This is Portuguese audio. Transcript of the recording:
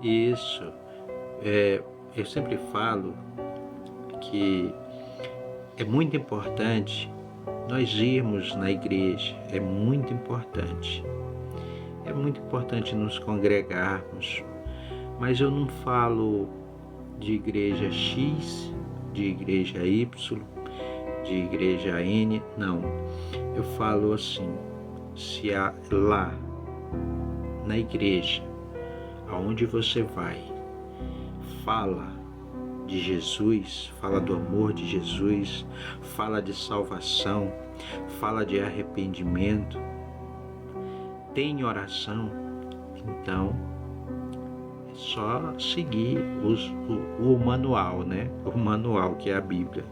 Isso. Eu sempre falo que é muito importante nós irmos na igreja, é muito importante. É muito importante nos congregarmos, mas eu não falo de igreja X, de igreja Y, de igreja N, não. Eu falo assim, se lá na igreja, aonde você vai, fala de Jesus, fala do amor de Jesus, fala de salvação, fala de arrependimento, tem oração, então é só seguir o manual, né? O manual que é a Bíblia.